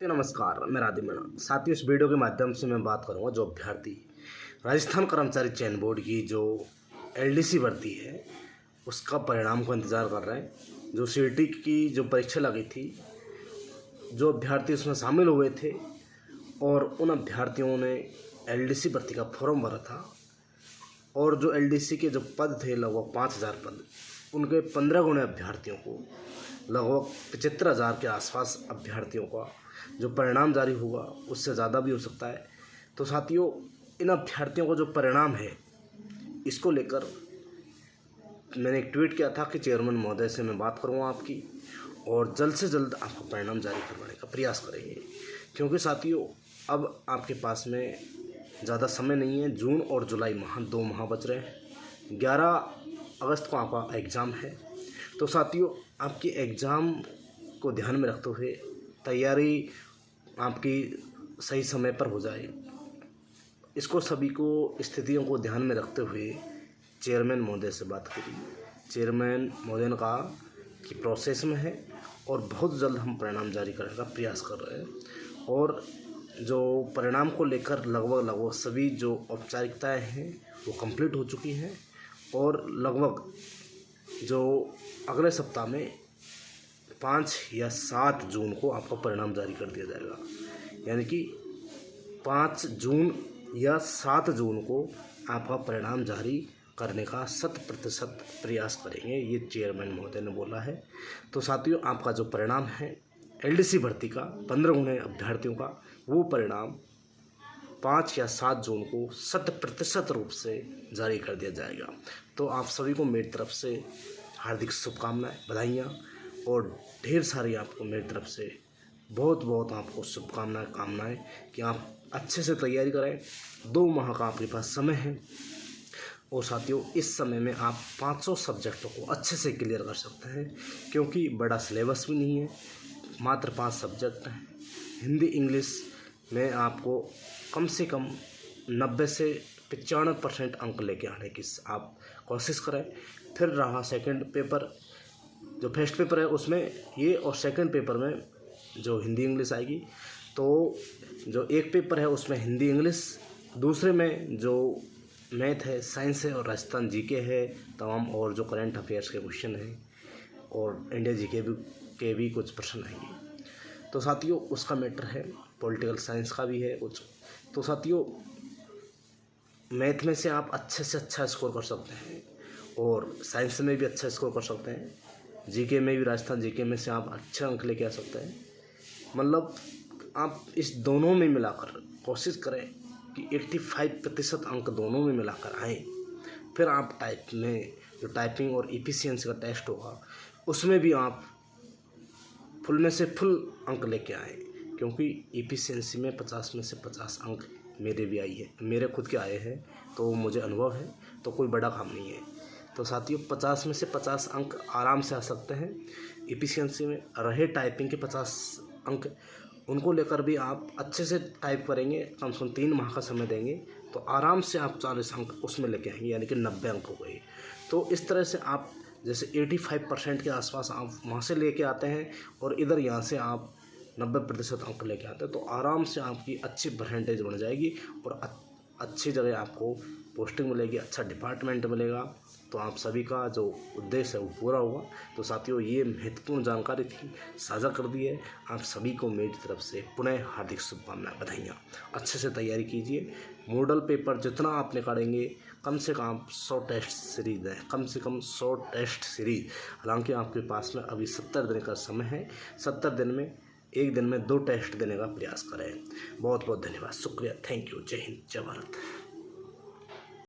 नमस्कार, मैं राधे मीणा। साथियों, इस वीडियो के माध्यम से मैं बात करूंगा जो अभ्यर्थी राजस्थान कर्मचारी चयन बोर्ड की जो एलडीसी भर्ती है उसका परिणाम का इंतज़ार कर रहे हैं। जो सीईटी की जो परीक्षा लगी थी, जो अभ्यर्थी उसमें शामिल हुए थे और उन अभ्यर्थियों ने एलडीसी भर्ती का फॉर्म भरा था और जो एलडीसी के जो पद थे लगभग 5000 पद, उनके 15 गुणे अभ्यर्थियों को लगभग 75,000 के आसपास अभ्यर्थियों का जो परिणाम जारी होगा उससे ज़्यादा भी हो सकता है। तो साथियों, इन अभ्यर्थियों का जो परिणाम है इसको लेकर मैंने एक ट्वीट किया था कि चेयरमैन महोदय से मैं बात करूँगा आपकी और जल्द से जल्द आपका परिणाम जारी करवाने का प्रयास करेंगे, क्योंकि साथियों अब आपके पास में ज़्यादा समय नहीं है। जून और जुलाई माह 2 माह बच रहे हैं। 11 अगस्त को आपका एग्ज़ाम है। तो साथियों, आपकी एग्ज़ाम को ध्यान में रखते हुए तैयारी आपकी सही समय पर हो जाए, इसको सभी को स्थितियों को ध्यान में रखते हुए चेयरमैन महोदय से बात करी। चेयरमैन महोदय ने कहा कि प्रोसेस में है और बहुत जल्द हम परिणाम जारी करने का प्रयास कर रहे हैं और जो परिणाम को लेकर लगभग सभी जो औपचारिकताएं हैं वो कंप्लीट हो चुकी हैं और लगभग जो अगले सप्ताह में 5 या 7 जून को आपका परिणाम जारी कर दिया जाएगा। यानी कि 5 जून या 7 जून को आपका परिणाम जारी करने का 100% प्रयास करेंगे, ये चेयरमैन महोदय ने बोला है। तो साथियों, आपका जो परिणाम है एलडीसी भर्ती का 15 गुणे अभ्यर्थियों का, वो परिणाम 5 या 7 जून को 100% रूप से जारी कर दिया जाएगा। तो आप सभी को मेरी तरफ से हार्दिक शुभकामनाएं, बधाइयाँ और ढेर सारी आपको मेरी तरफ से बहुत आपको शुभकामनाएं, कामनाएं कि आप अच्छे से तैयारी करें। 2 माह का आपके पास समय है और साथियों इस समय में आप 500 सब्जेक्टों को अच्छे से क्लियर कर सकते हैं, क्योंकि बड़ा सिलेबस भी नहीं है, मात्र 5 सब्जेक्ट हैं। हिंदी इंग्लिश में आपको कम से कम 90 से 95% अंक लेके आने की आप कोशिश करें। फिर रहा सेकंड पेपर, जो फर्स्ट पेपर है उसमें ये और सेकंड पेपर में जो हिंदी इंग्लिश आएगी। तो जो एक पेपर है उसमें हिंदी इंग्लिश, दूसरे में जो मैथ है, साइंस है और राजस्थान जीके है तमाम, और जो करंट अफेयर्स के क्वेश्चन हैं और इंडिया जीके के भी कुछ प्रश्न आएंगे। तो साथियों उसका मैटर है, पॉलिटिकल साइंस का भी है कुछ। तो साथियों, मैथ में से आप अच्छे से अच्छा स्कोर कर सकते हैं और साइंस में भी अच्छा स्कोर कर सकते हैं। जीके में भी, राजस्थान जीके में से आप अच्छे अंक लेके आ सकते हैं। मतलब आप इस दोनों में मिलाकर कोशिश करें कि 85% अंक दोनों में मिलाकर आएँ। फिर आप टाइप में जो टाइपिंग और एफिशिएंसी का टेस्ट होगा उसमें भी आप फुल में से फुल अंक लेके आएँ, क्योंकि एफिशिएंसी में 50 में से 50 अंक मेरे भी आई है, मेरे खुद के आए हैं, तो मुझे अनुभव है, तो कोई बड़ा काम नहीं है। तो साथियों 50 में से 50 अंक आराम से आ सकते हैं। एफिशिएंसी में रहे टाइपिंग के 50 अंक, उनको लेकर भी आप अच्छे से टाइप करेंगे, कम से कम 3 माह का समय देंगे तो आराम से आप 40 अंक उसमें लेके आएंगे, यानी कि 90 अंक हो गए। तो इस तरह से आप जैसे 85% के आसपास आप वहाँ से लेके आते हैं और इधर यहाँ से आप 90% अंक लेके आते हैं, तो आराम से आपकी अच्छी परसेंटेज बन जाएगी और अच्छी जगह आपको पोस्टिंग मिलेगी, अच्छा डिपार्टमेंट मिलेगा। तो आप सभी का जो उद्देश्य है वो पूरा होगा। तो साथियों, ये महत्वपूर्ण जानकारी थी, साझा कर दी है। आप सभी को मेरी तरफ से पुनः हार्दिक शुभकामनाएं, बधाइयाँ। अच्छे से तैयारी कीजिए। मॉडल पेपर जितना आप निकालेंगे, कम से कम 100 टेस्ट सीरीज है, कम से कम 100 टेस्ट सीरीज। हालांकि आपके पास में अभी 70 दिन का समय है। 70 दिन में एक दिन में 2 टेस्ट देने का प्रयास करें। बहुत धन्यवाद, शुक्रिया, थैंक यू। जय हिंद, जय भारत।